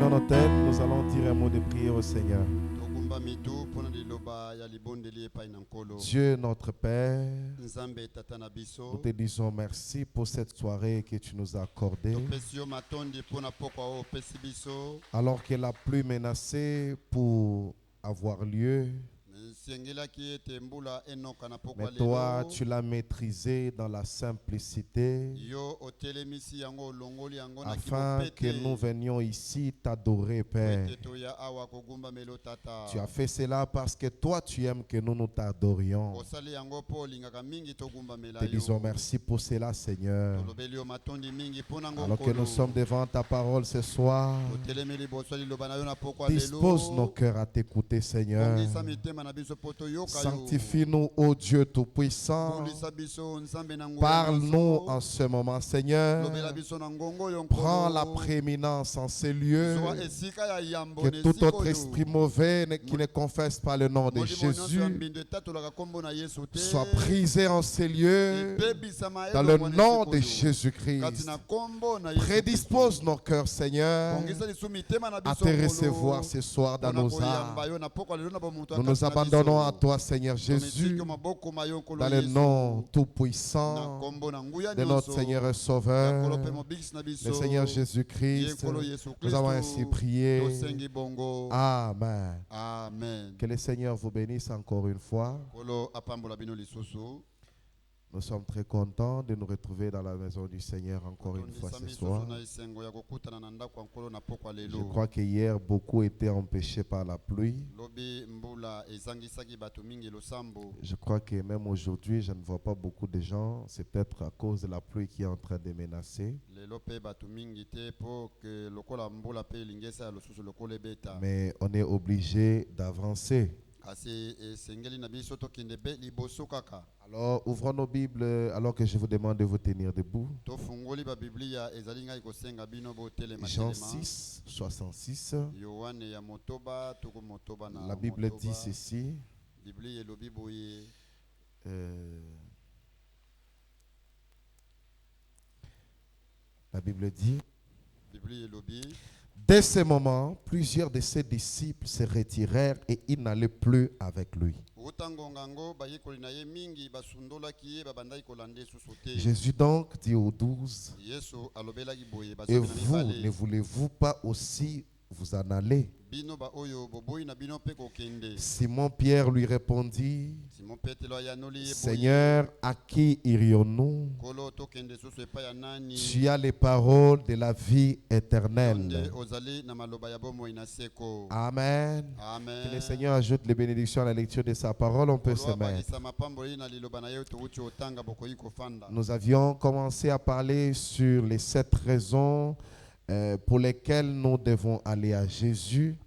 Inclinons nos têtes, nous allons dire un mot de prière au Seigneur. Dieu notre Père, nous te disons merci pour cette soirée que tu nous as accordée. Alors qu'elle a plus menacée pour avoir lieu, mais toi, tu l'as maîtrisé dans la simplicité, afin que nous venions ici t'adorer, Père. Tu as fait cela parce que toi, tu aimes que nous nous t'adorions. Te disons merci pour cela, Seigneur. Alors que nous sommes devant ta parole ce soir, dispose nos cœurs à t'écouter, Seigneur. Sanctifie-nous, ô Dieu Tout-Puissant. Parle-nous en ce moment, Seigneur. Prends la prééminence en ces lieux. Que tout autre esprit mauvais qui ne confesse pas le nom de Jésus soit brisé en ces lieux dans le nom de Jésus-Christ. Prédispose nos cœurs, Seigneur, à te recevoir ce soir dans nos âmes. Nous nous abandonnons à toi, Seigneur Jésus, dans le nom tout-puissant de notre Seigneur et Sauveur, le Seigneur Jésus-Christ. Nous avons ainsi prié. Amen. Amen. Que le Seigneur vous bénisse encore une fois. Nous sommes très contents de nous retrouver dans la maison du Seigneur encore une fois ce soir. Je crois qu'hier, beaucoup étaient empêchés par la pluie. Je crois que même aujourd'hui, je ne vois pas beaucoup de gens. C'est peut-être à cause de la pluie qui est en train de menacer. Mais on est obligé d'avancer. Alors, ouvrons nos Bibles alors que je vous demande de vous tenir debout. Jean 6, 66. La Bible dit ceci. La Bible dit: dès ce moment, plusieurs de ses disciples se retirèrent et ils n'allaient plus avec lui. Jésus donc dit aux 12, et vous, ne voulez-vous pas aussi vous en aller? Simon-Pierre lui répondit, Seigneur, à qui irions-nous? Tu as les paroles de la vie éternelle. Amen. Amen. Que le Seigneur ajoute les bénédictions à la lecture de sa parole. On peut se mettre. Nous avions commencé à parler sur les 7 raisons pour lesquelles nous devons aller à Jésus.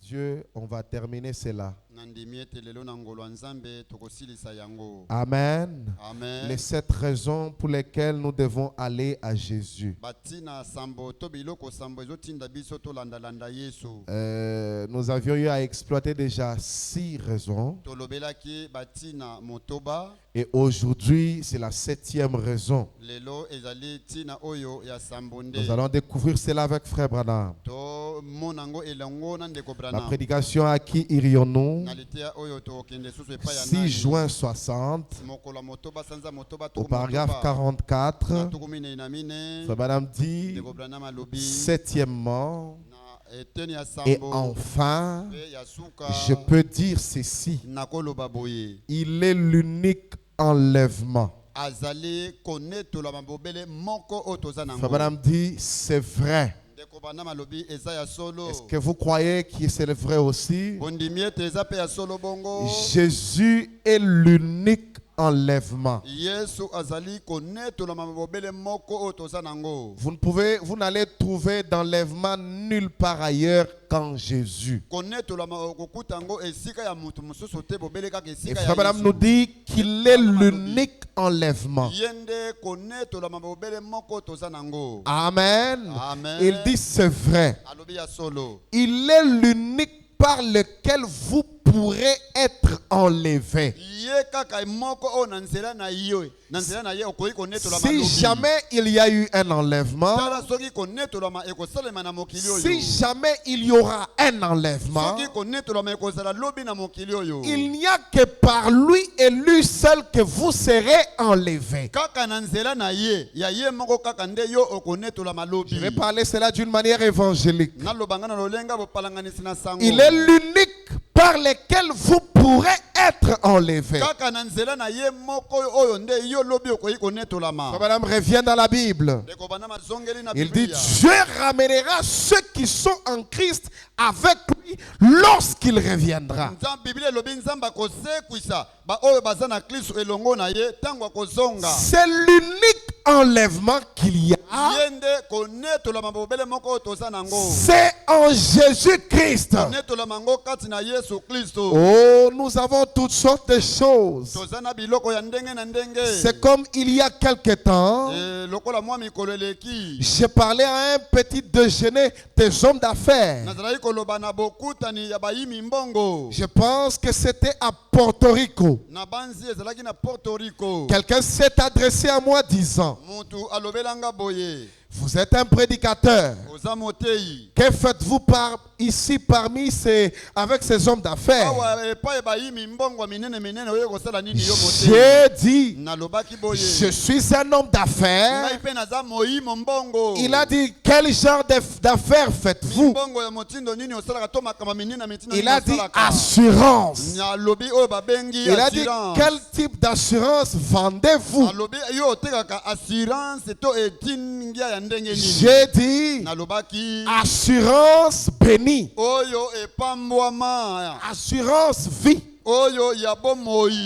Dieu, on va terminer cela. Amen. Amen. Les 7 raisons pour lesquelles nous devons aller à Jésus. Nous avions eu à exploiter déjà 6 raisons. Et aujourd'hui, c'est la 7e raison. Nous allons découvrir cela avec Frère Branham. La prédication à qui irions-nous? 6 juin 60, au paragraphe 44, Frère Branham dit, 7e, et enfin, je peux dire ceci, il est l'unique enlèvement. Frère Branham dit, c'est vrai. Est-ce que vous croyez que c'est vrai aussi? Jésus est l'unique enlèvement. Vous n'allez trouver d'enlèvement nulle part ailleurs qu'en Jésus. Et Frère Branham nous dit qu'il est l'unique enlèvement. Amen. Amen. Il dit c'est vrai. Il est l'unique par lequel vous pouvez pourrait être enlevé. Si jamais il y a eu un enlèvement, si jamais il y aura un enlèvement, il n'y a que par lui et lui seul que vous serez enlevés. Je vais parler cela d'une manière évangélique. Il est l'unique par lequel vous pourrez être enlevé. Madame revient dans la Bible. Il dit Dieu ramènera ceux qui sont en Christ avec lui lorsqu'il reviendra. C'est l'unique enlèvement qu'il y a. C'est en Jésus-Christ. Oh, nous avons toutes sortes de choses. C'est comme il y a quelque temps, j'ai parlé à un petit déjeuner des hommes d'affaires. Je pense que c'était à Porto Rico. Quelqu'un s'est adressé à moi disant, vous êtes un prédicateur. Que faites-vous ici parmi avec ces hommes d'affaires? J'ai dit, je suis un homme d'affaires. Il a dit, quel genre d'affaires faites-vous? Il a dit, assurance. Il a dit, quel type d'assurance vendez-vous? J'ai dit, assurance bénie. Assurance vie.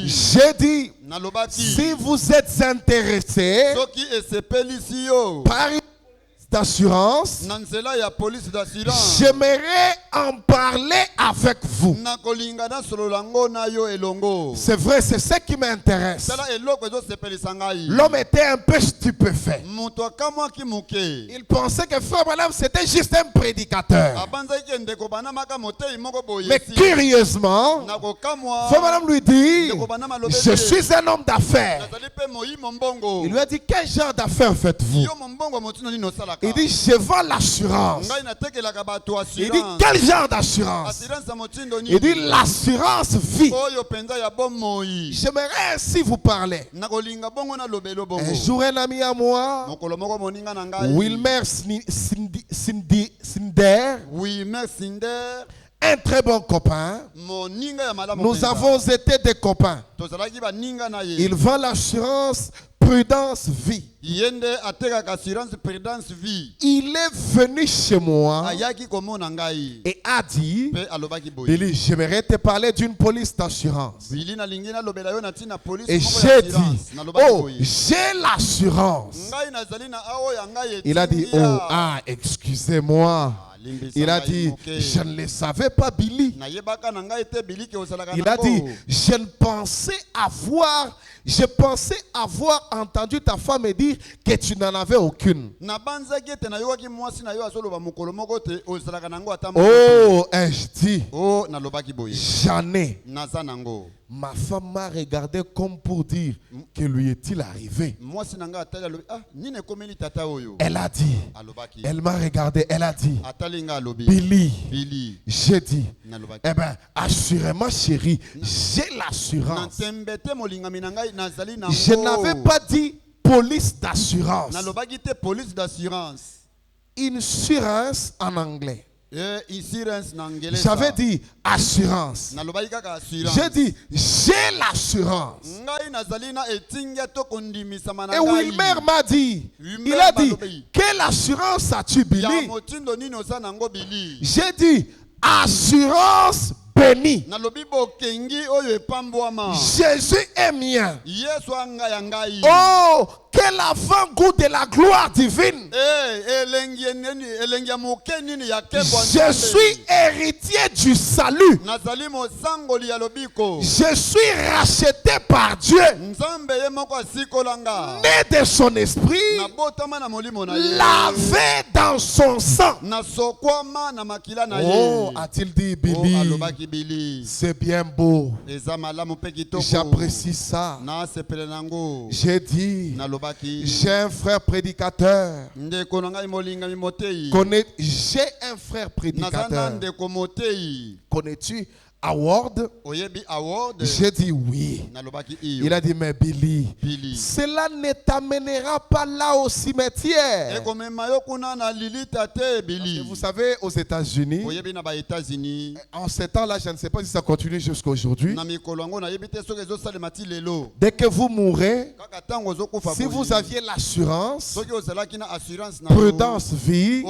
J'ai dit, si vous êtes intéressé par une d'assurance, j'aimerais en parler avec vous. C'est vrai, c'est ce qui m'intéresse. L'homme était un peu stupéfait. Il pensait que Frère Branham c'était juste un prédicateur. Mais curieusement, Frère Branham lui dit, je suis un homme d'affaires. Il lui a dit, quel genre d'affaires faites-vous? Il dit, je vends l'assurance. Il dit, quel genre d'assurance? Il dit, l'assurance vie. J'aimerais ainsi vous parler. Un jour, un ami à moi, Wilmer Sinder, un très bon copain. Nous avons été des copains. Il vend l'assurance Prudence Vie. Il est venu chez moi et a dit, Billy, j'aimerais te parler d'une police d'assurance. Et j'ai dit, oh, j'ai l'assurance. Il a dit, oh, excusez-moi. Il a dit, je ne le savais pas, Billy. Il a dit, je pensais avoir entendu ta femme dire que tu n'en avais aucune. Oh, ai-je dit, j'en ai. Ma femme m'a regardé comme pour dire, que lui est-il arrivé? Elle a dit, elle m'a regardé, elle a dit, Billy, j'ai dit, eh bien, assurément chérie, j'ai l'assurance. Je n'avais pas dit police d'assurance. Insurance en anglais. J'avais dit assurance. J'ai dit j'ai l'assurance. Et Wilmer m'a dit, il a dit, quelle assurance as-tu, Billy? J'ai dit assurance bénie. Jésus est mien. Oh, que quel avant-goût de la gloire divine. Je suis héritier du salut. Je suis racheté par Dieu, né de son esprit, lavé dans son sang. Oh, a-t-il dit Billy? C'est bien beau. J'apprécie ça. J'ai dit, j'ai un frère prédicateur. J'ai un frère prédicateur. Connais-tu Award? J'ai dit oui. Il a dit, mais Billy, cela ne t'amènera pas là au cimetière. Vous savez, aux États-Unis, en ces temps-là, je ne sais pas si ça continue jusqu'à aujourd'hui. Dès que vous mourrez, si vous aviez l'assurance, prudence vie,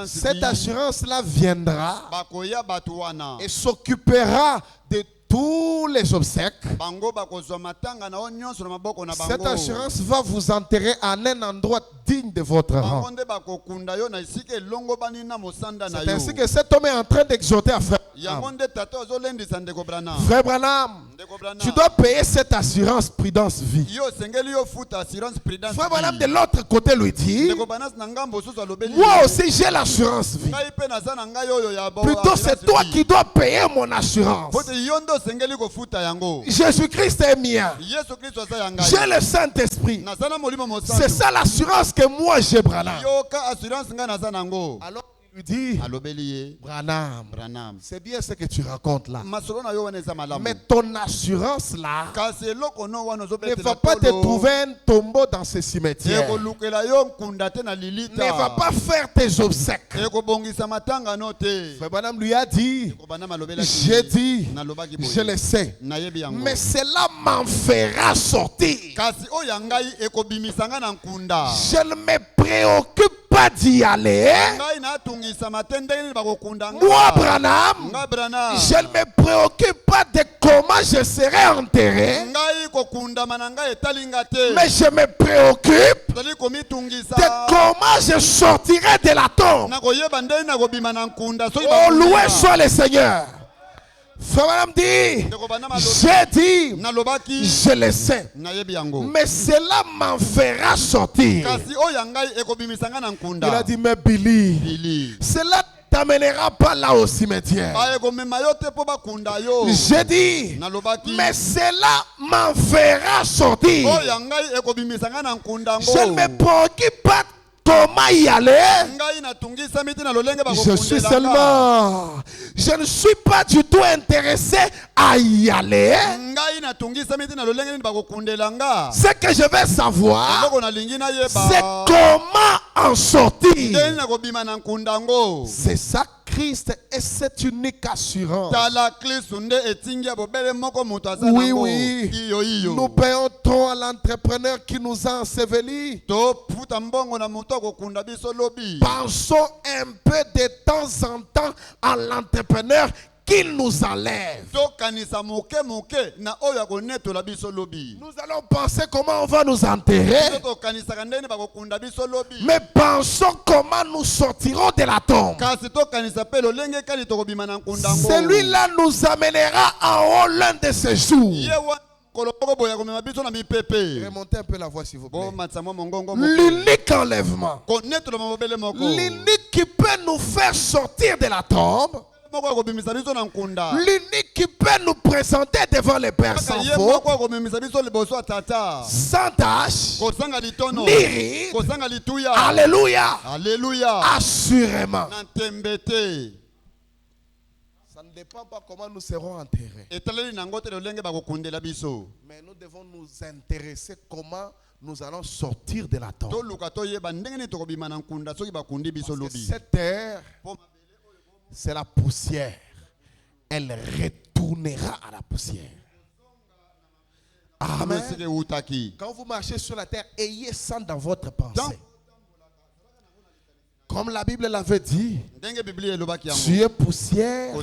cette assurance-là viendra et s'occupera de tous les obsèques. Cette assurance va vous enterrer à un endroit digne de votre rang. C'est ainsi que cet homme est en train d'exhorter à Frère Branham. Tu dois payer cette assurance prudence vie. Frère Branham de l'autre côté lui dit, moi aussi j'ai l'assurance vie. Plutôt c'est toi qui dois payer mon assurance. Jésus-Christ est mien. J'ai le Saint-Esprit. C'est ça l'assurance que moi j'ai, Branham. Alors il lui dit, Branham, c'est bien ce que tu racontes là. Mais ton assurance là ne va pas te trouver un tombeau dans ce cimetière. Ne va pas faire tes obsèques. Frère Branham lui a dit, j'ai dit, je le sais, mais cela m'en fera sortir. Je ne me préoccupe pas d'y aller. Moi, Branham, je ne me préoccupe pas de comment je serai enterré, mais je me préoccupe de comment je sortirai de la tombe. Oh, loué soit le Seigneur. Frère Branham dit, j'ai dit, je le sais, mais cela m'en fera sortir. Il a dit, mais Billy, cela t'amènera pas là au cimetière. J'ai dit, mais cela m'en fera sortir. Je ne me préoccupe pas comment y aller. Je ne suis pas du tout intéressé à y aller. Ce que je veux savoir, c'est comment en sortir. C'est ça Christ et cette unique assurance. Oui, oui. Nous payons trop à l'entrepreneur qui nous a ensevelis. Pensons un peu de temps en temps à l'entrepreneur qu'il nous enlève. Nous allons penser comment on va nous enterrer, mais pensons comment nous sortirons de la tombe. Celui-là nous amènera en haut l'un de ces jours. Remontez un peu la voix s'il vous plaît. L'unique enlèvement, l'unique qui peut nous faire sortir de la tombe, l'unique qui peut nous présenter devant les Pères sans faute, sans tâche, ni ride. Alléluia. Assurément. Ça ne dépend pas comment nous serons enterrés. Mais nous devons nous intéresser comment nous allons sortir de la tombe. Parce que cette terre, c'est la poussière. Elle retournera à la poussière. Amen. Quand vous marchez sur la terre, ayez ça dans votre pensée. Comme la Bible l'avait dit, tu es poussière et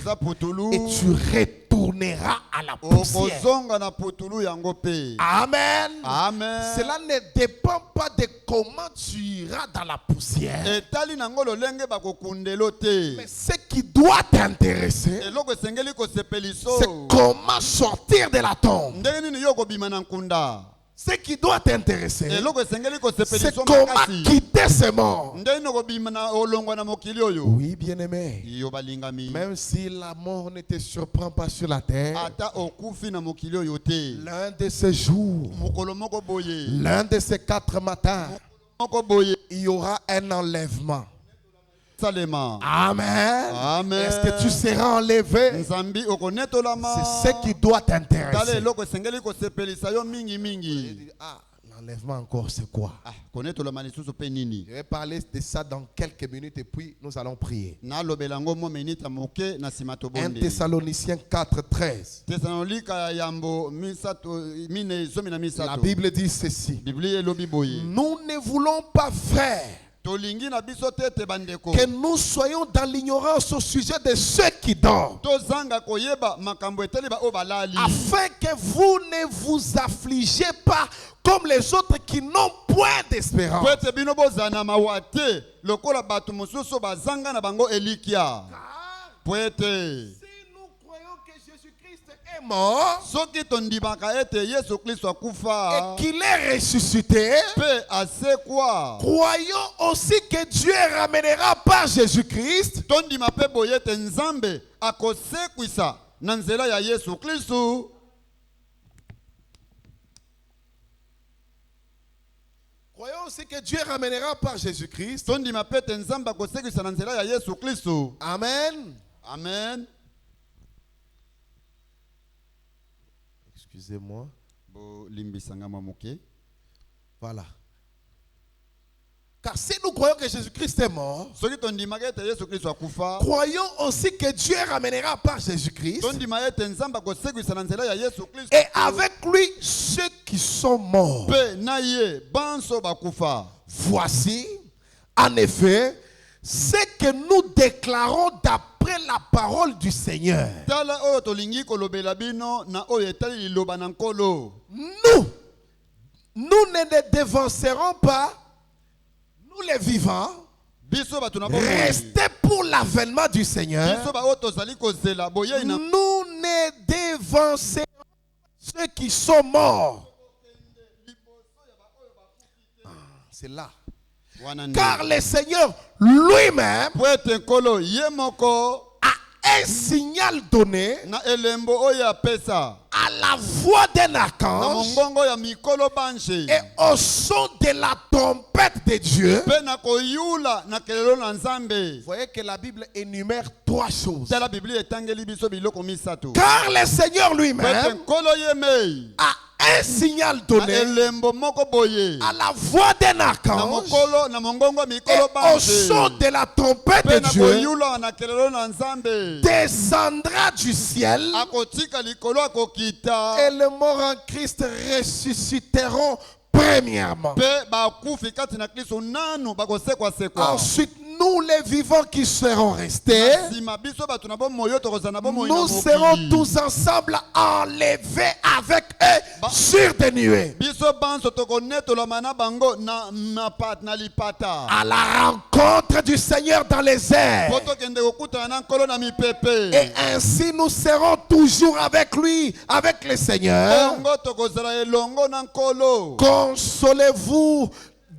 tu retourneras à la poussière. Amen. Amen. Cela ne dépend pas de comment tu iras dans la poussière. Mais ce qui doit t'intéresser, c'est comment sortir de la tombe. Ce qui doit t'intéresser, c'est comment quitter ce monde. Oui, bien-aimé. Même si la mort ne te surprend pas sur la terre, l'un de ces jours, l'un de ces 4 matins, il y aura un enlèvement. Amen. Amen. Est-ce que tu seras enlevé? C'est ce qui doit t'intéresser. L'enlèvement encore, c'est quoi? Je vais parler de ça dans quelques minutes et puis nous allons prier. 1 Thessaloniciens 4:13. La Bible dit ceci. Nous ne voulons pas faire que nous soyons dans l'ignorance au sujet de ceux qui dorment, afin que vous ne vous affligez pas comme les autres qui n'ont point d'espérance. Mort et qu'il est ressuscité, croyons aussi que Dieu ramènera par Jésus-Christ croyons aussi que Dieu ramènera par Jésus-Christ. Amen. Amen. Excusez-moi. Voilà. Car si nous croyons que Jésus-Christ est mort, croyons aussi que Dieu ramènera par Jésus-Christ et avec lui ceux qui sont morts. Voici, en effet, ce que nous déclarons d'après la parole du Seigneur. Nous ne dévancerons pas, nous les vivants, restez pour l'avènement du Seigneur. Nous ne dévancerons ceux qui sont morts. C'est là. Car le Seigneur lui-même a un signal donné à la voix d'un archange et au son de la trompette de Dieu. Vous voyez que la Bible énumère 3 choses. Car le Seigneur lui-même a un signal donné à la voix d'un archange et au son de la trompette de Dieu descendra du ciel et les morts en Christ ressusciteront premièrement. Ensuite, nous les vivants qui serons restés, nous serons tous ensemble enlevés avec eux sur des nuées à la rencontre du Seigneur dans les airs. Et ainsi nous serons toujours avec lui, avec le Seigneur. Consolez-vous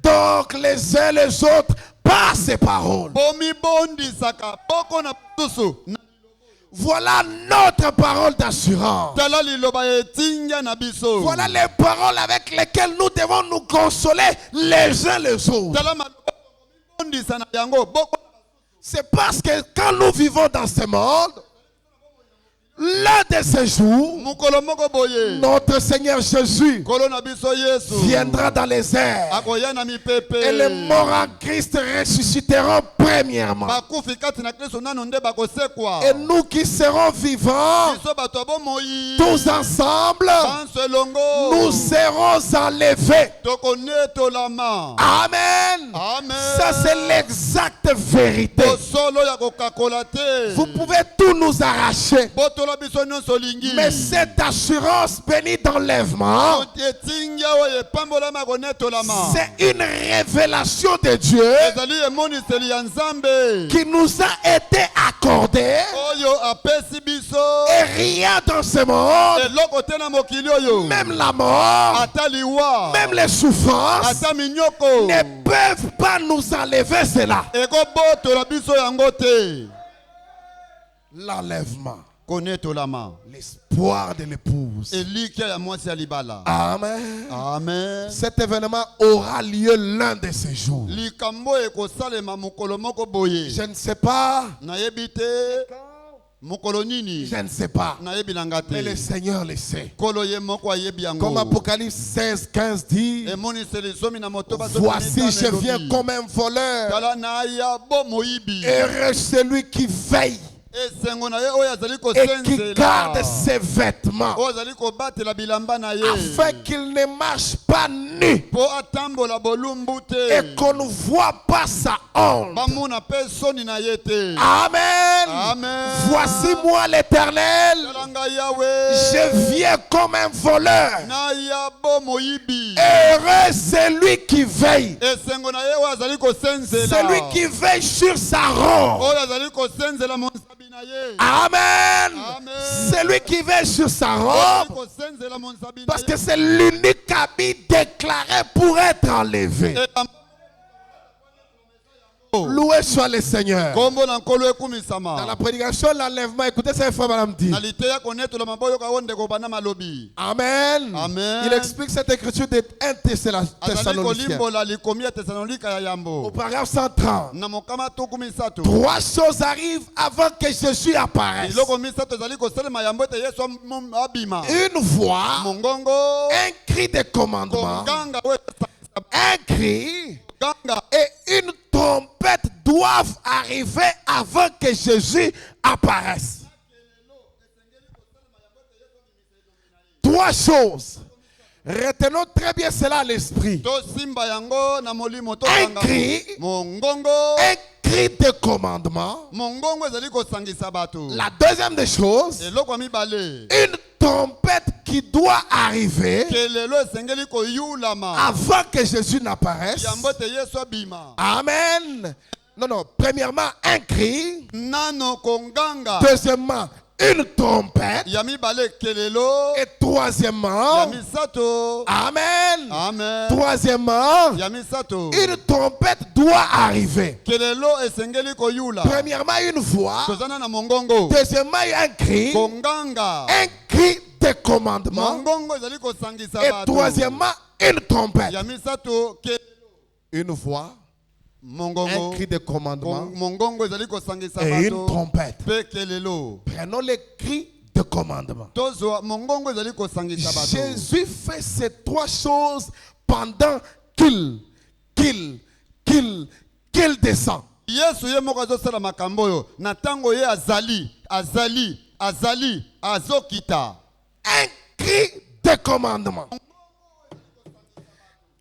donc les uns les autres par ces paroles. Voilà notre parole d'assurance. Voilà les paroles avec lesquelles nous devons nous consoler les uns les autres. C'est parce que quand nous vivons dans ce monde, L'un de ces jours, notre Seigneur Jésus viendra dans les airs et les morts en Christ ressusciteront premièrement. Et nous qui serons vivants, tous ensemble, nous serons enlevés. Amen. Ça c'est l'exacte vérité. Vous pouvez tout nous arracher. Mais cette assurance bénie d'enlèvement, c'est une révélation de Dieu qui nous a été accordée. Et rien dans ce monde, même la mort, même les souffrances, ne peuvent pas nous enlever cela. L'enlèvement. L'espoir de l'épouse. Amen. Amen. Cet événement aura lieu l'un de ces jours. Je ne sais pas. Je ne sais pas. Mais le Seigneur le sait. Comme Apocalypse 16, 15 dit, voici je viens comme un voleur. Heureux celui qui veille et qui garde ses vêtements afin qu'il ne marche pas nu et qu'on ne voit pas sa honte. Amen. Voici moi l'Éternel, je viens comme un voleur. Heureux celui qui veille, celui qui veille sur sa robe. Amen. C'est lui qui veille sur sa robe, parce que c'est l'unique habit déclaré pour être enlevé. Loué soit le Seigneur. Dans la prédication, l'enlèvement, écoutez ça, frère madame dit. Amen. Il explique cette écriture de 1 Thessaloniciens. Au paragraphe 130. 3 choses arrivent avant que Jésus apparaisse. Une voix, un cri de commandement, un cri et une trompette doivent arriver avant que Jésus apparaisse. 3 choses. Retenons très bien cela à l'esprit. Un cri de commandement. La deuxième des choses, une trompette qui doit arriver avant que Jésus n'apparaisse. Amen. Non. Premièrement, un cri. Deuxièmement, une trompette. Et troisièmement, amen. Troisièmement, une trompette doit arriver. Premièrement, une voix. Deuxièmement, un cri de commandement. Et troisièmement, une trompette. Une voix, un cri de commandement et une trompette. Prenons les cris de commandement. Jésus fait ces 3 choses pendant qu'il descend. Un cri de commandement.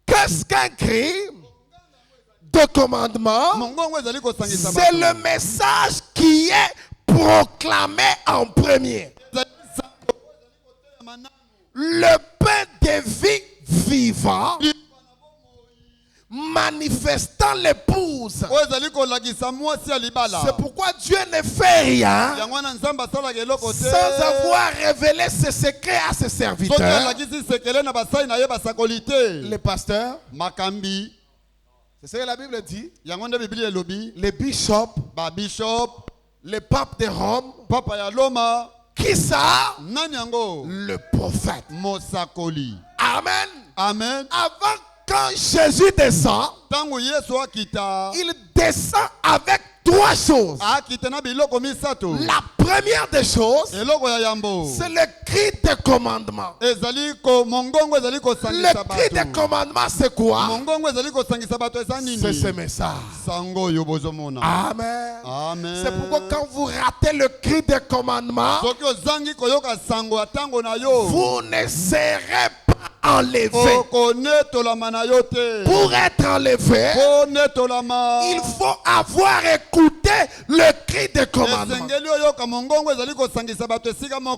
Qu'est-ce qu'un cri de commandement? C'est le message qui est proclamé en premier. Le pain de vie vivant manifestant l'épouse. C'est pourquoi Dieu ne fait rien sans avoir révélé ses secrets à ses serviteurs. Les pasteurs, c'est ce que la Bible dit. Les bishops, les papes de Rome. Qui ça? Le prophète. Amen. Avant, quand Jésus descend, il descend avec trois choses. La première des choses, c'est le cri de commandement. Le cri de commandement, c'est quoi? C'est ce message. Amen. C'est pourquoi quand vous ratez le cri de commandement, vous ne serez pas enlevé. Pour être enlevé, il faut avoir écouté le cri de commandement.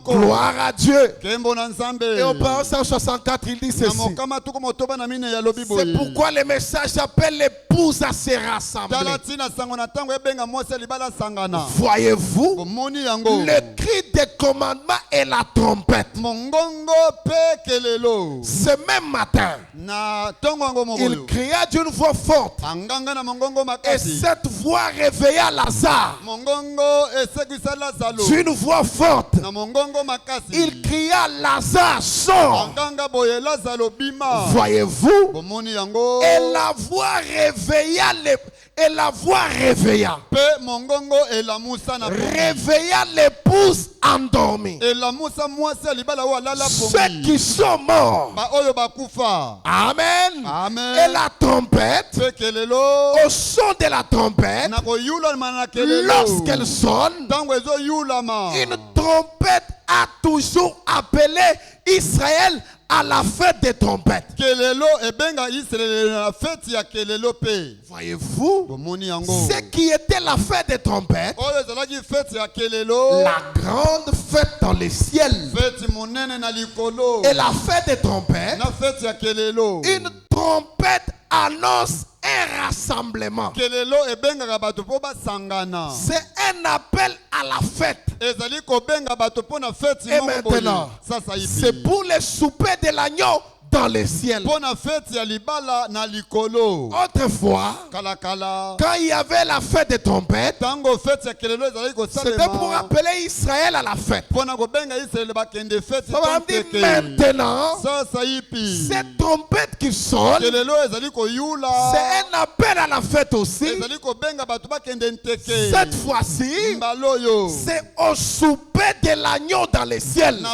Gloire à Dieu. Et au Psaume 164, il dit ceci. C'est pourquoi le message appelle l'épouse à se rassembler. Voyez-vous, le cri de commandement et la trompette. Ce même matin, il cria d'une voix forte. Et cette voix réveilla Lazare. D'une voix forte, il cria, Lazare, sort. Voyez-vous, et la voix réveilla réveilla l'épouse endormie. Ceux qui sont morts. Amen. Et la trompette, au son de la trompette, lorsqu'elle sonne, une trompette a toujours appelé Israël à la fête des trompettes. Voyez-vous, ce qui était la fête des trompettes, la grande fête dans les ciels, et la fête des trompettes, une trompette annonce un rassemblement. C'est un appel à la fête. Et maintenant, c'est pour le souper de l'agneau dans les ciels. Autrefois, quand il y avait la fête des trompettes, c'était pour appeler Israël à la fête. Maintenant, cette trompette qui sonne, c'est un appel à la fête aussi. Cette fois-ci, c'est au souper de l'agneau dans les ciels.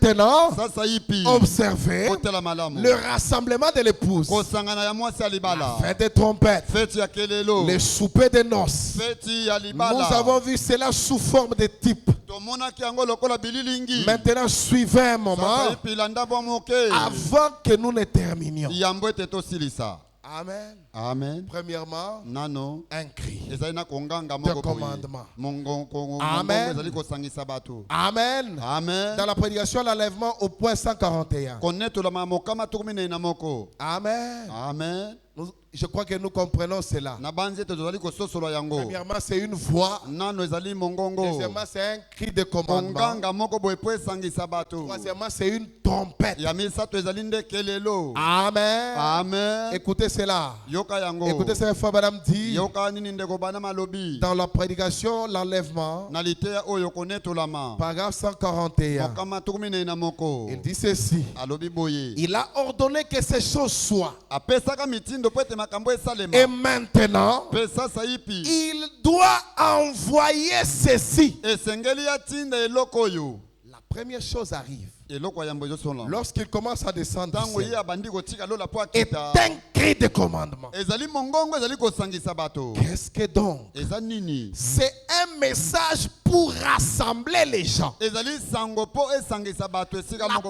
Maintenant, observez le rassemblement de l'épouse, la fête des trompettes, le souper des noces. Nous avons vu cela sous forme de type. Maintenant, suivez un moment avant que nous ne terminions. Amen. Amen. Premièrement, un cri de commandement. Amen. Amen. Amen. Dans la prédication, l'enlèvement au point 141. Amen. Amen. Je crois que nous comprenons cela. Premièrement, c'est une voix. Deuxièmement, c'est un cri de commandement. Troisièmement, c'est une trompette. Amen. Amen. Écoutez cela. Écoutez ce que Frère Madame dit. Dans la prédication, l'enlèvement, paragraphe 141. Il dit ceci. Il a ordonné que ces choses soient. Et maintenant, il doit envoyer ceci. La première chose arrive. Lorsqu'il commence à descendre, est un cri de commandement. Qu'est-ce que donc? C'est un message pour rassembler les gens. La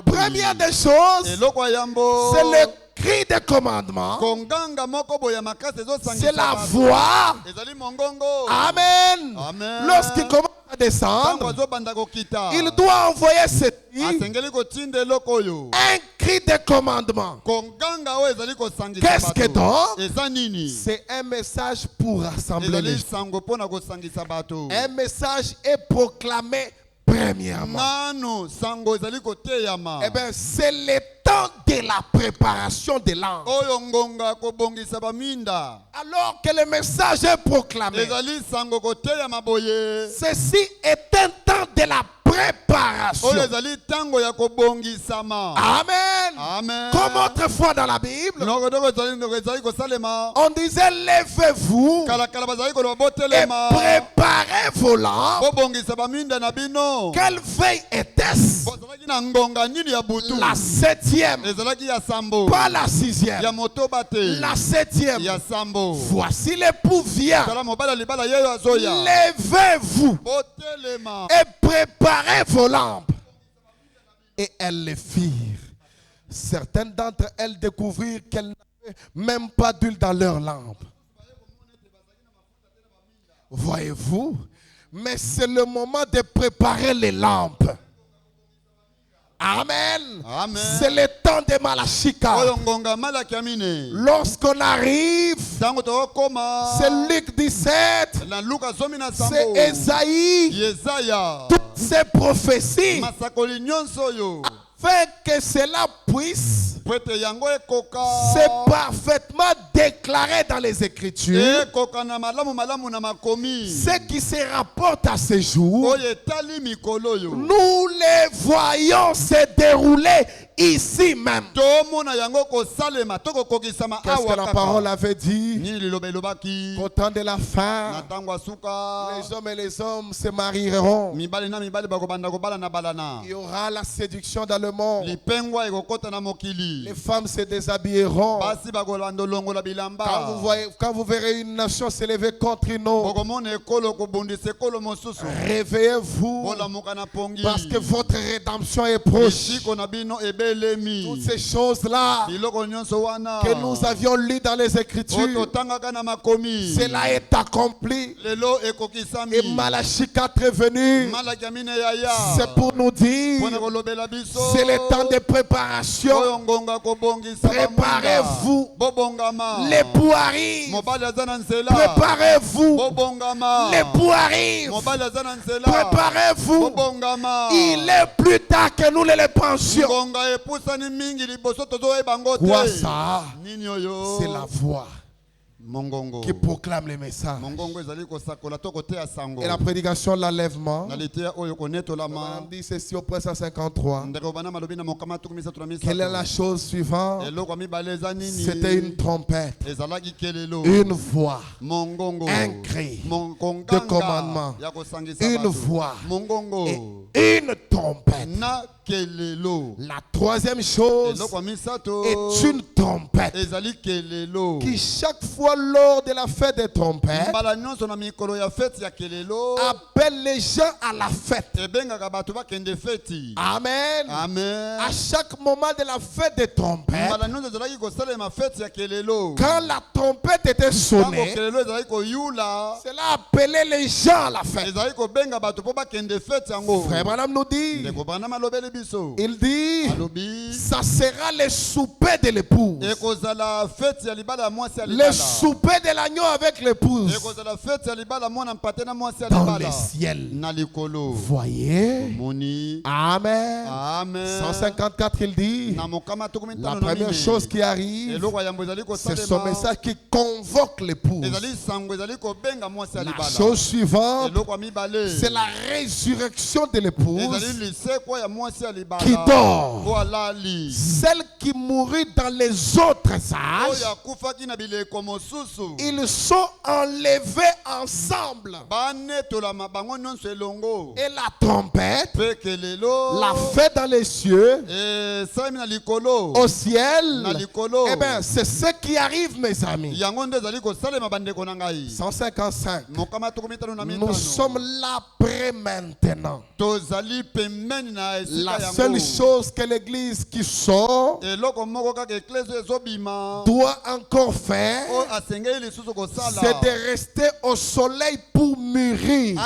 première des choses, c'est le cri de commandement. C'est la voix. Amen. Lorsqu'il commence à descendre, il doit envoyer un cri de commandement. Qu'est-ce que donc? C'est un message pour rassembler les gens. Un message est proclamé premièrement. Eh bien, c'est le temps de la préparation de l'ange. Alors que le message est proclamé, ceci est un temps de la préparation. Amen. Amen. Comme autrefois dans la Bible, on disait lèvez-vous et préparez vos lampes. Quelle veille était-ce? La 7e, pas la 6e, la 7e. Voici l'époux vient. Levez-vous et préparez vos lampes. Et elles les firent. Certaines d'entre elles découvrirent qu'elles n'avaient même pas d'huile dans leurs lampes. Voyez-vous? Mais c'est le moment de préparer les lampes. Amen. Amen. C'est le temps de Malachika. Lorsqu'on arrive, c'est Luc 17, c'est Esaïe, toutes ces prophéties, afin que cela puisse se parfaitement déclaré dans les Écritures. Ce qui se rapporte à ce jour, nous les voyons se dérouler ici même. Qu'est-ce que la parole avait dit? Au temps de la fin, les hommes et les hommes se marieront. Il y aura la séduction dans le monde. Les femmes se déshabilleront. Quand vous verrez une nation s'élever contre une autre, réveillez-vous, parce que votre rédemption est proche. Toutes ces choses-là que nous avions lues dans les Écritures, cela est accompli. Et Malachie 4 est venu. C'est pour nous dire, c'est le temps de préparation. Préparez-vous. L'époux arrive. Préparez-vous. L'époux arrive. Préparez-vous. Il est plus tard que nous les pensions. Quoi ça? C'est la voix qui proclame les messages. Et la prédication de l'enlèvement, on dit ceci au prince 153. Quelle est la chose suivante? C'était une trompette, une voix, un cri de commandement, une voix et une trompette. La troisième chose est une trompette qui chaque fois lors de la fête des trompettes appelle les gens à la fête. Amen. À chaque moment de la fête des trompettes, quand la trompette était sonnée, cela appelait les gens à la fête. Frère Branham nous dit, il dit, ça sera le souper de l'épouse. Le souper de l'agneau avec l'épouse. Dans les ciels. Voyez. Amen. 154, il dit, la première chose qui arrive, c'est son message qui convoque l'épouse. La chose suivante, c'est la résurrection de l'épouse qui dort. Celle qui mourut dans les autres âges, ils sont enlevés ensemble. Et la trompette, la fait dans les cieux, au ciel, eh bien, c'est ce qui arrive, mes amis. 155. Nous sommes là près maintenant. La seule chose que l'église qui sort doit encore faire, c'est de rester au soleil pour mûrir.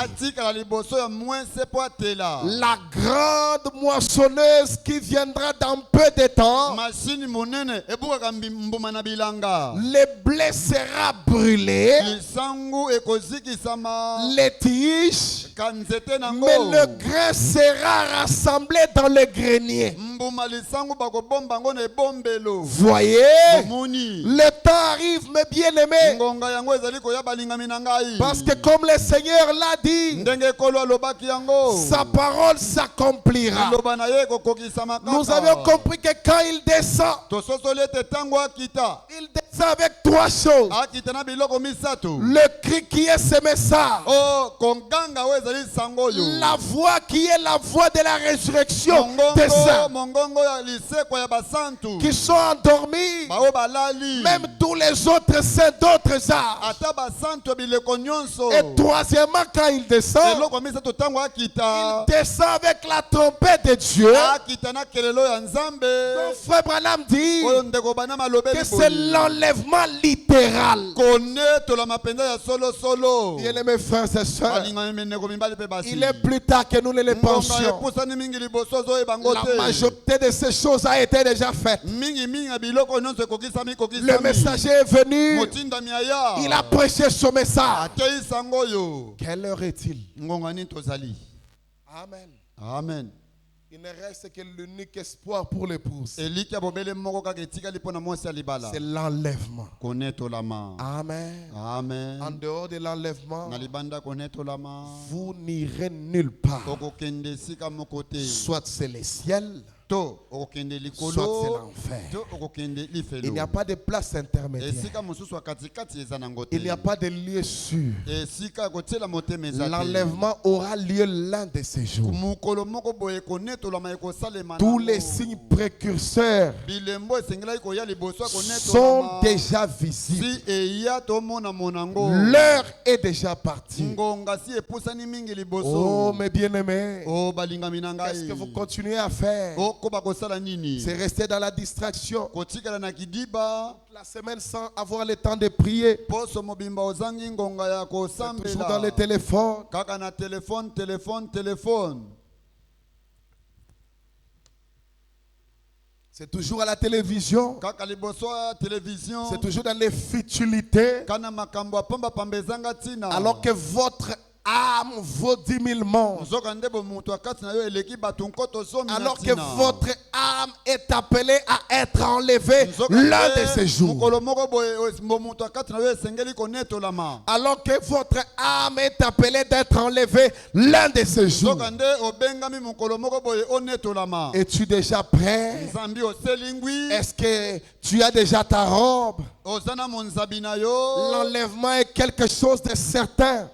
La grande moissonneuse qui viendra dans peu de temps, le blé sera brûlé, les tiges, mais le grain sera rassemblé dans le grenier. Voyez, le temps arrive, mes bien-aimés. Parce que comme le Seigneur l'a dit, sa parole s'accomplira. Nous avions compris que quand il descend, il descend avec trois choses. Le cri qui est ce message. La voix qui est la voix de la résurrection des saints qui sont endormis, même tous les autres saints d'autres âges. Et troisièmement, quand il descend avec la trompette de Dieu. Donc frère Branham dit que c'est l'enlèvement littéral. Bien-aimés frères et sœurs, il est plus tard que nous ne le pensions. La majorité de ces choses a été déjà faite. Le messager est venu. Il a prêché son message. Quelle heure est-il? Amen. Amen. Il ne reste que l'unique espoir pour l'épouse. C'est l'enlèvement. Amen. Amen. En dehors de l'enlèvement, vous n'irez nulle part. Soit c'est le ciel, soit c'est l'enfer. Il n'y a pas de place intermédiaire. Il n'y a pas de lieu sûr. L'enlèvement aura lieu l'un de ces jours. Tous les signes précurseurs sont déjà visibles. L'heure est déjà partie. Oh mes bien-aimés, qu'est-ce que vous continuez à faire? C'est rester dans la distraction la semaine sans avoir le temps de prier. C'est toujours dans le téléphone. C'est toujours à la télévision. C'est toujours dans les futilités. Alors que votre âme vaut 10 000 mondes. Alors que votre âme est appelée à être enlevée l'un de ces jours. Alors que votre âme est appelée d'être enlevée l'un de ces jours. Es-tu déjà prêt? Est-ce que tu as déjà ta robe? L'enlèvement est quelque chose de certain.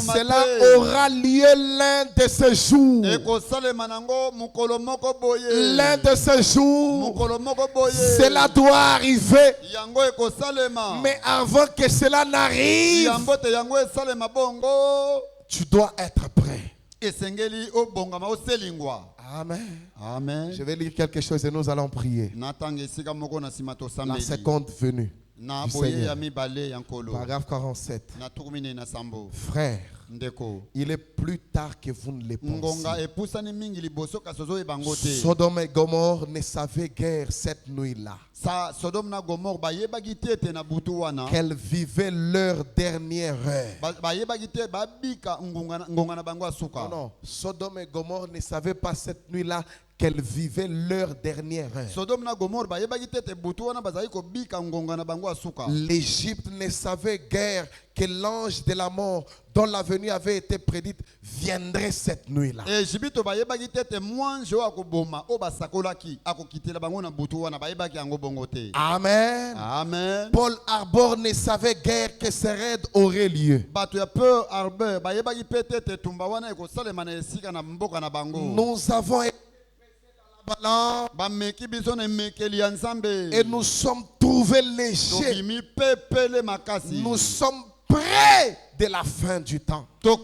Cela aura lieu l'un de ces jours. L'un de ces jours, cela doit arriver. Mais avant que cela n'arrive, tu dois être prêt. Amen. Amen. Je vais lire quelque chose et nous allons prier. La seconde venue du Seigneur. Paragraphe 47. Frère, il est plus tard que vous ne le pensez. Sodome et Gomorrhe ne savaient guère cette nuit-là qu'elles vivaient leur dernière heure. Non, Sodome et Gomorrhe ne savaient pas cette nuit-là qu'elles vivaient leur dernière heure. L'Égypte ne savait guère que l'ange de la mort dont la venue avait été prédite viendrait cette nuit-là. Amen. Amen. Paul Harbor ne savait guère que ces raids auraient lieu. Nous avons été dans la balance et nous sommes trouvés légers. Nous sommes près de la fin du temps. Nous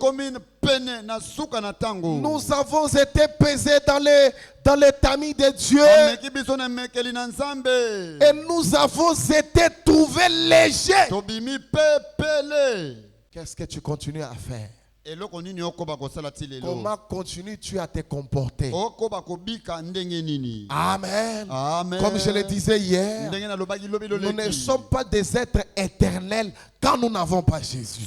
avons été pesés dans le tamis de Dieu et nous avons été trouvés légers. Qu'est-ce que tu continues à faire? Comment continues-tu à te comporter? Amen. Amen. Comme je le disais hier, nous ne sommes pas des êtres éternels quand nous n'avons pas Jésus.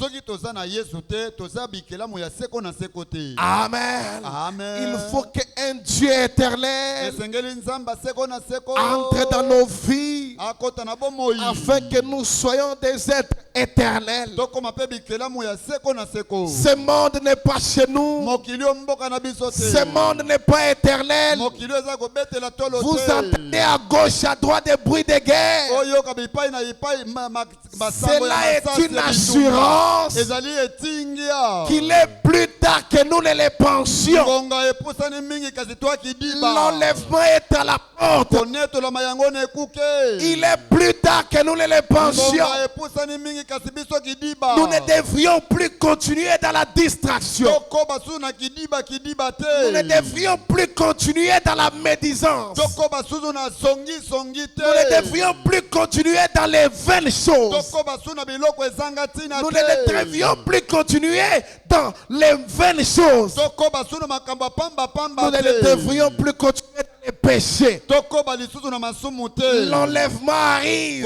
Amen. Amen. Il faut qu'un Dieu éternel entre dans nos vies afin que nous soyons des êtres éternels. Ce monde n'est pas chez nous. Ce monde n'est pas éternel. Vous entendez à gauche, à droite des bruits de guerre. Cela est une assurance qu'il est plus tard que nous ne le pensions. L'enlèvement est à la porte. Il est plus tard que nous ne le pensions. Nous ne devrions plus continuer dans la distraction. Nous ne devrions plus continuer dans la médisance. Nous ne devrions plus continuer dans les vaines choses. Nous ne devrions plus continuer dans les vaines choses. Nous ne devrions plus continuer dans les péchés. L'enlèvement arrive.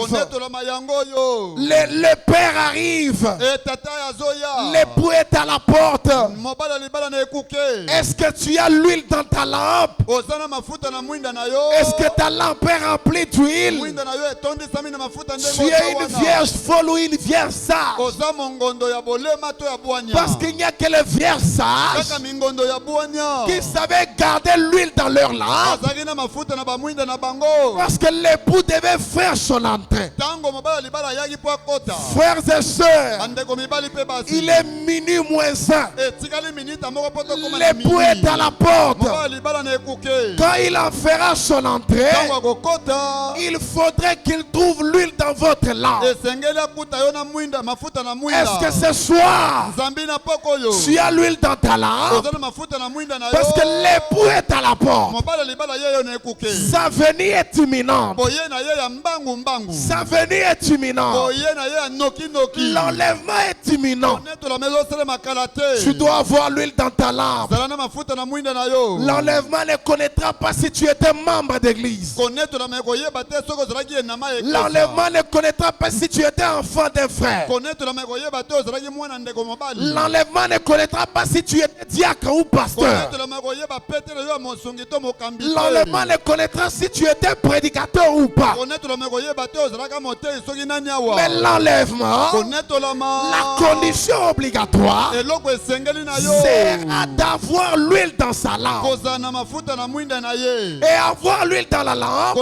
Le Père arrive. L'époux est à la porte. Est-ce que tu as l'huile dans ta lampe? Est-ce que ta lampe est remplie d'huile? Tu es une vierge folle ou une vierge sage? Parce qu'il n'y a que les vierges sages qui savaient garder l'huile dans leur lampe. Parce que l'époux devait faire son entrée. Frères et sœurs, il est minuit moins 1. L'époux est à la porte. Quand il en fera son entrée, il faudrait qu'il trouve l'huile dans votre lampe. Est-ce que ce soir, tu as l'huile dans ta lampe? Parce que l'époux est à la porte. Sa venue est imminente. Sa venue est imminente. L'enlèvement est imminent. Tu dois avoir l'huile dans ta lampe. L'enlèvement ne connaîtra pas si tu étais membre d'église. L'enlèvement ne connaîtra pas si tu étais enfant d'un frère. L'enlèvement ne connaîtra pas si tu étais diacre ou pasteur. L'enlèvement ne connaîtra si tu étais prédicateur ou pas. Mais l'enlèvement, la condition obligatoire, c'est d'avoir l'huile dans sa lampe. Et avoir l'huile dans la lampe,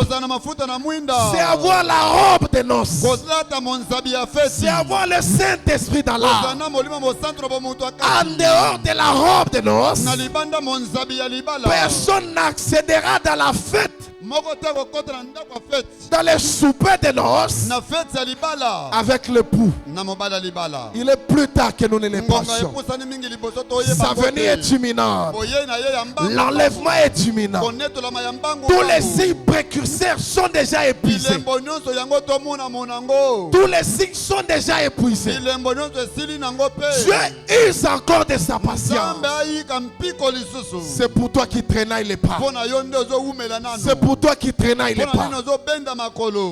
c'est avoir la robe de noces. C'est avoir le Saint-Esprit dans l'âme. En dehors de la robe de noces, personne n'accédera dans la fête, dans les soupers de noces, avec l'époux. Il est plus tard que nous ne le pensions. Sa venue est imminente. L'enlèvement est imminent. Tous les signes précurseurs sont déjà épuisés. Tous les signes sont déjà épuisés. Dieu use encore de sa patience. C'est pour toi qui traînaille les pas. C'est pour toi qui traînaille les pas.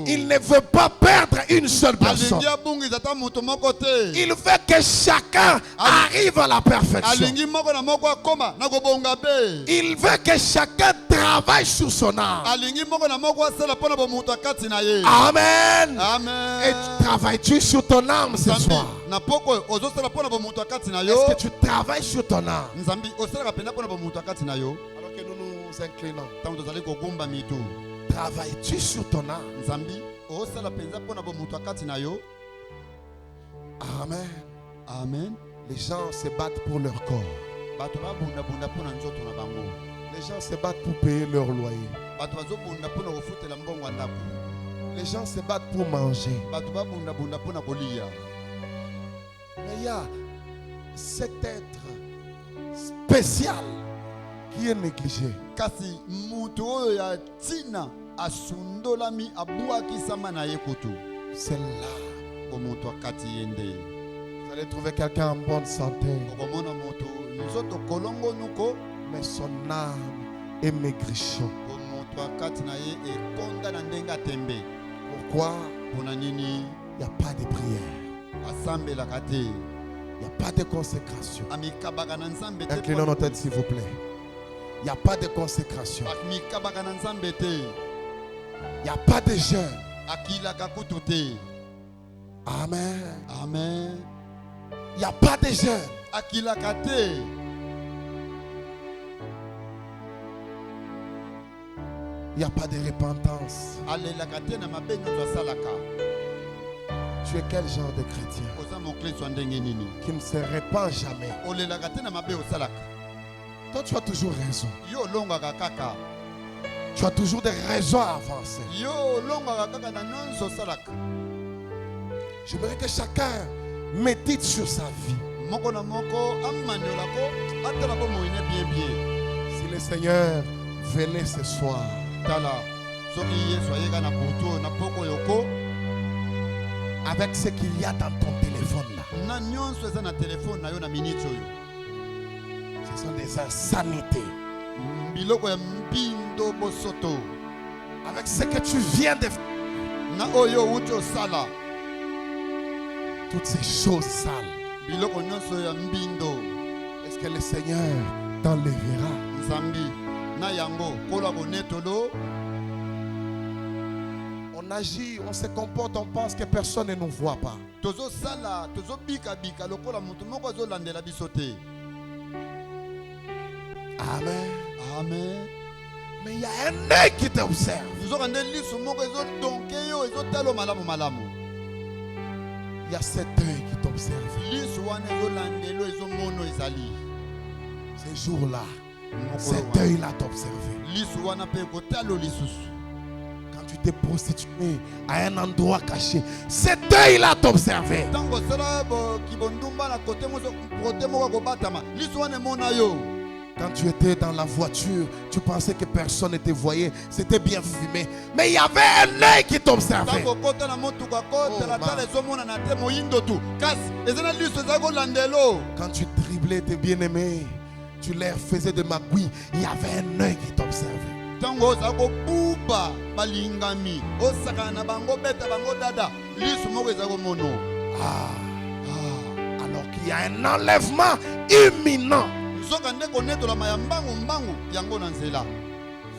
Il ne veut pas perdre une seule personne. Il veut que chacun arrive à la perfection. Il veut que chacun travaille sur son âme. Amen. Et travailles-tu sur ton âme ce soir? Est-ce que tu travailles sur ton âme? Alors que nous nous inclinons, travailles-tu sur ton âme? Amen. Amen. Les gens se battent pour leur corps. Les gens se battent pour payer leur loyer. Les gens se battent pour manger. Mais il y a cet être spécial qui est négligé. C'est là. Vous Vous allez trouver quelqu'un en bonne santé. Mais son âme est maigrichon. Pourquoi? Il n'y a pas de prière. Il n'y a pas de consécration. Inclinons nos têtes s'il vous plaît. Il n'y a pas de consécration. Il n'y a pas de jeûne. Amen. Amen. Il n'y a pas de jeûne. Il n'y a pas de repentance. Tu es quel genre de chrétien qui ne se répand jamais? Toi, tu as toujours raison. Tu as toujours des raisons à avancer. J'aimerais que chacun médite sur sa vie. Si le Seigneur venait ce soir, avec ce qu'il y a dans ton téléphone là, ce sont des insanités. Avec ce que tu viens de faire, toutes ces choses sales, est-ce que le Seigneur t'enlèvera? On agit, on se comporte, on pense que personne ne nous voit pas. Amen. Amen. Mais il y a un œil qui t'observe. Il y a cet œil qui t'observe. Ce jour-là, cet œil-là t'observe. Quand tu t'es prostitué à un endroit caché, cet œil-là t'observe. Quand tu étais dans la voiture, tu pensais que personne ne te voyait, c'était bien fumé. Mais il y avait un œil qui t'observait. Quand tu driblais tes bien-aimés, tu leur faisais de magouilles, il y avait un œil qui t'observait. Alors qu'il y a un enlèvement imminent.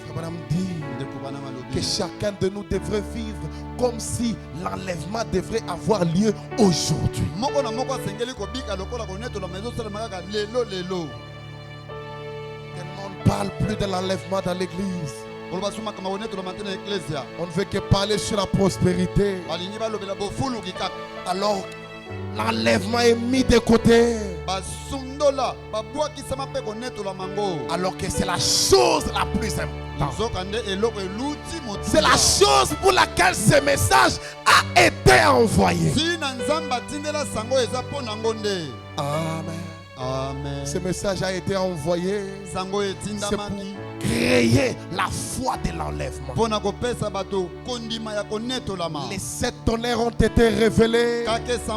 Abraham dit que chacun de nous devrait vivre comme si l'enlèvement devrait avoir lieu aujourd'hui. On ne parle plus de l'enlèvement dans l'église. On ne veut que parler sur la prospérité. Alors l'enlèvement est mis de côté. Alors que c'est la chose la plus importante. C'est la chose pour laquelle ce message a été envoyé. Amen. Amen. Ce message a été envoyé. C'est pour créer la foi de l'enlèvement. Les 7 tonnerres ont été révélés. Les 7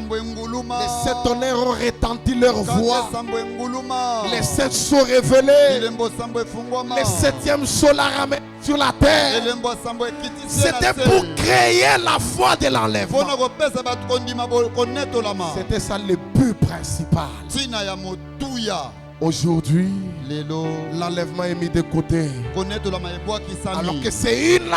tonnerres ont retenti leur voix. Les 7 sont révélés. Le 7e sceau l'a ramené sur la terre. C'était pour créer la foi de l'enlèvement. C'était ça le but principal. Aujourd'hui, l'enlèvement est mis de côté. Alors que c'est une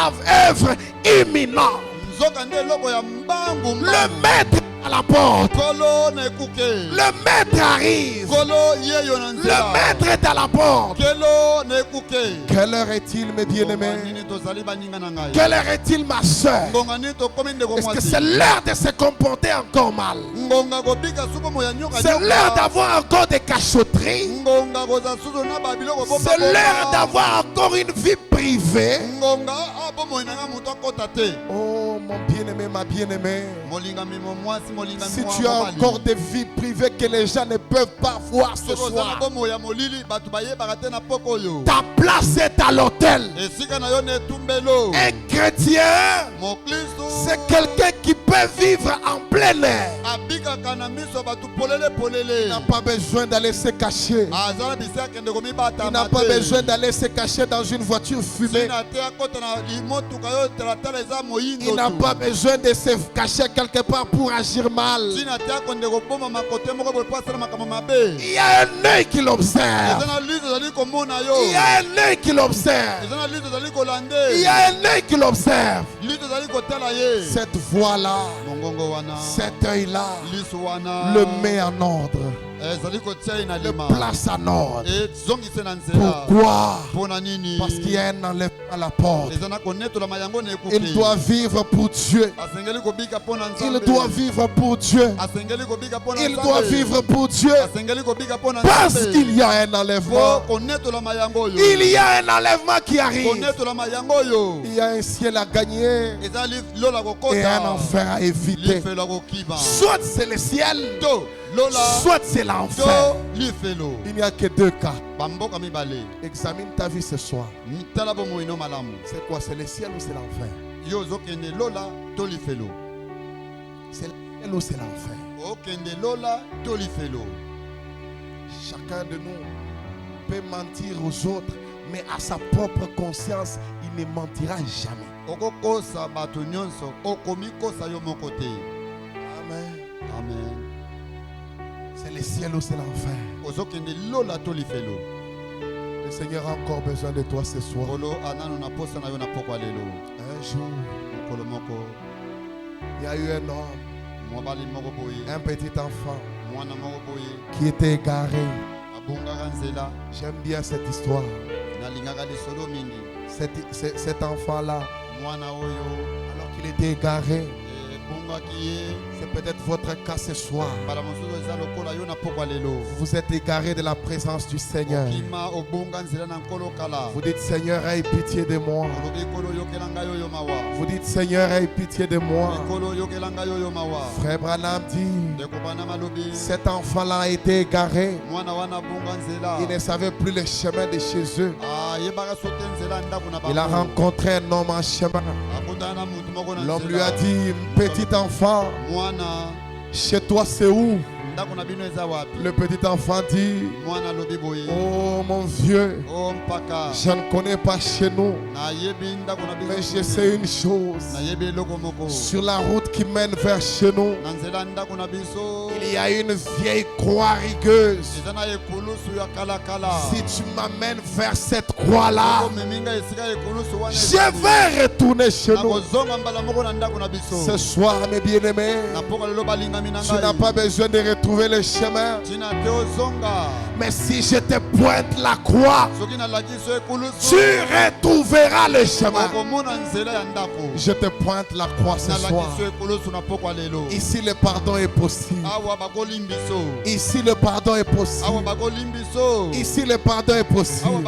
œuvre imminente. Le maître à la porte. Le maître arrive. Le maître est à la porte. Quelle heure est-il, mes bien-aimés? Quelle heure est-il, ma soeur? Est-ce que c'est l'heure de se comporter encore mal? C'est l'heure d'avoir encore des cachotteries. C'est l'heure d'avoir encore une vie privée. Oh, mon bien-aimé, ma bien-aimée. Si tu as encore des vies privées que les gens ne peuvent pas voir ce soir, ta place est à l'hôtel. Un chrétien, c'est quelqu'un qui peut vivre en plein air. Il n'a pas besoin d'aller se cacher. Il n'a pas besoin d'aller se cacher dans une voiture fumée. Il n'a pas besoin de se cacher quelque part pour agir mal. Il y a un œil qui l'observe. Il y a un œil qui l'observe. Il y a un œil qui l'observe. Cette voix-là, cet œil-là, le met en ordre. Le place en ordre. Pourquoi? Parce qu'il y a un enlèvement à la porte. Il doit vivre pour Dieu. Il doit vivre pour Dieu. Il doit vivre pour Dieu. Parce qu'il y a un enlèvement. Il y a un enlèvement qui arrive. Il y a un ciel à gagner et un enfer à éviter. Soit c'est le ciel, soit c'est l'enfer. Il n'y a que deux cas. Examine ta vie ce soir. C'est quoi? C'est le ciel ou c'est l'enfer? C'est le ciel ou c'est l'enfer? Chacun de nous peut mentir aux autres, mais à sa propre conscience, il ne mentira jamais. Amen. Amen. C'est le ciel ou c'est l'enfer? Le Seigneur a encore besoin de toi ce soir. Un jour, il y a eu un homme, un petit enfant qui était égaré. J'aime bien cette histoire. Cet enfant-là, alors qu'il était égaré, c'est peut-être votre cas ce soir. Vous êtes égaré de la présence du Seigneur. Vous dites, Seigneur, aie pitié de moi. Vous dites, Seigneur, aie pitié de moi. Frère Branham dit, cet enfant-là a été égaré. Il ne savait plus le chemin de chez eux. Il a rencontré un homme en chemin. L'homme lui a dit, petit enfant, chez toi c'est où? Le petit enfant dit, oh mon vieux, je ne connais pas chez nous, mais je sais une chose. Sur la route qui mène vers chez nous, il y a une vieille croix rigueuse. Si tu m'amènes vers cette croix-là, je vais retourner chez nous. Ce soir, mes bien-aimés, tu n'as pas besoin de retrouver le chemin. Mais si je te pointe la croix, tu retrouveras le chemin. Je te pointe la croix ce soir. Ici le pardon est possible. Ici le pardon est possible. Ici le pardon est possible.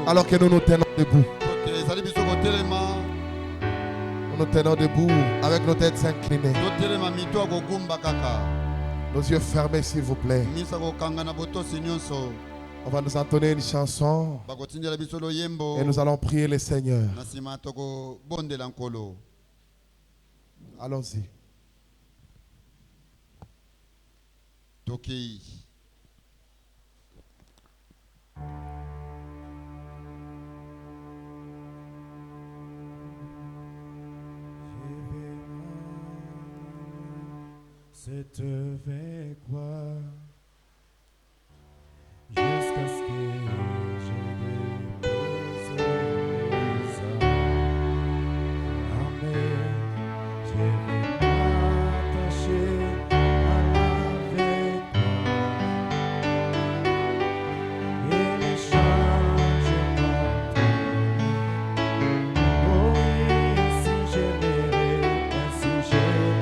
Alors que nous nous tenons debout. Nous tenons debout avec nos têtes inclinées. Nos yeux fermés, s'il vous plaît. On va nous entonner une chanson et nous allons prier le Seigneur. Allons-y. C'est avec moi jusqu'à ce que je dépose les armes. Amen. Je vais m'attacher avec toi et les changements. Oh oui, ainsi j'aimerais, ainsi j'aimerais.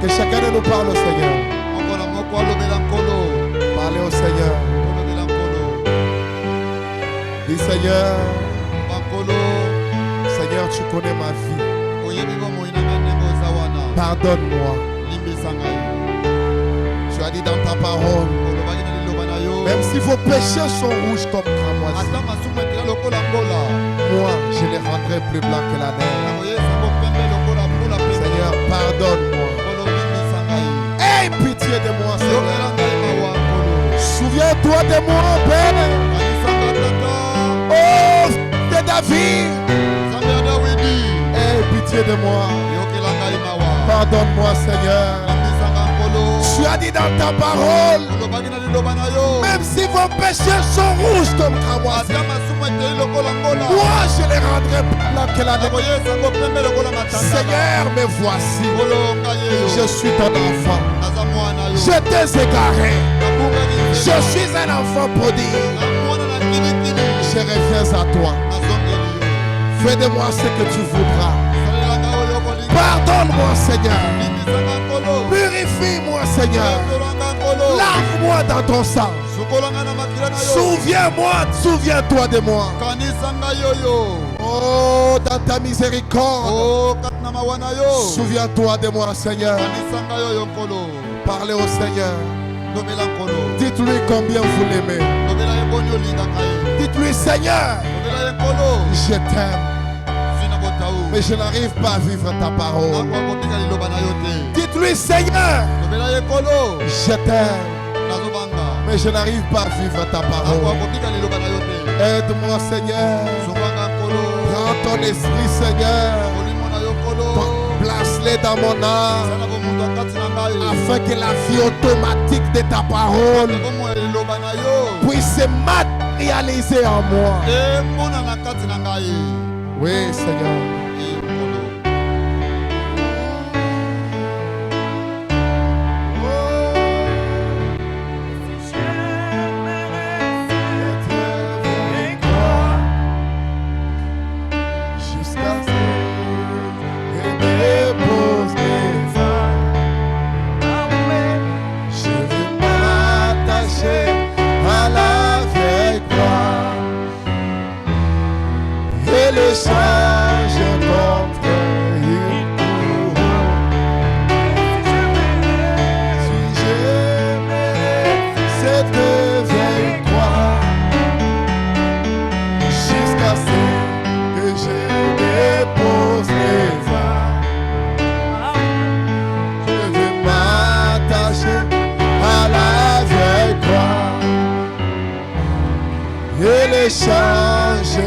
Que chacun de nous parle au Seigneur. Parlez au Seigneur. Dis Seigneur, Seigneur, tu connais ma vie. Pardonne-moi. Tu as dit dans ta parole, même si vos péchés sont rouges comme cramoisi, moi je les rendrai plus blancs que la neige. Seigneur, pardonne-moi. Aie pitié de moi, Seigneur. Souviens-toi de moi, Père. Oh, de David. Aie pitié de moi. Pardonne-moi, Seigneur. Tu as dit dans ta parole, même si vos péchés sont rouges comme cramoisi, moi je les rendrai plus blancs que la neige. Seigneur, me voici. Je suis ton enfant. Je t'ai égaré. Je suis un enfant prodigue. Je reviens à toi. Fais de moi ce que tu voudras. Pardonne-moi, Seigneur. Purifie-moi, Seigneur. Lave-moi dans ton sang. Souviens-toi de moi. Oh, dans ta miséricorde. Souviens-toi de moi, Seigneur. Parlez au Seigneur. Dites-lui combien vous l'aimez. Dites-lui, Seigneur, je t'aime. Mais je n'arrive pas à vivre ta parole. Dites-lui, Seigneur, je t'aime. Mais je n'arrive pas à vivre ta parole. Aide-moi, Seigneur. Prends ton esprit, Seigneur. Place-les dans mon âme, afin que la vie automatique de ta parole puisse se matérialiser en moi. Oui, Seigneur. Change